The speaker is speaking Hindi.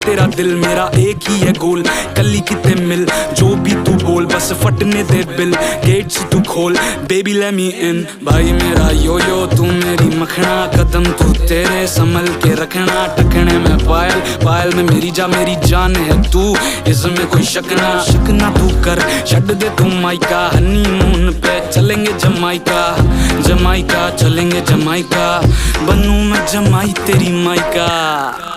तेरा दिल, मेरा एक ही है गोल, कली किते मिल जो भी तू बोल, बस फटने दे बिल, गेट्स तू खोल, बेबी लेट मी इन। भाई मेरा यो यो तू मेरी मखना, कदम तू तेरे संभल के रखना, टखने में पायल, पायल में मेरी जान है तू, इसमें कोई शक ना तू कर, छड़ दे तू माइका, हनीमून पे चलेंगे जमाइका, जमाइका चलेंगे जमाइका, बनूं मैं जमाई तेरी माइका।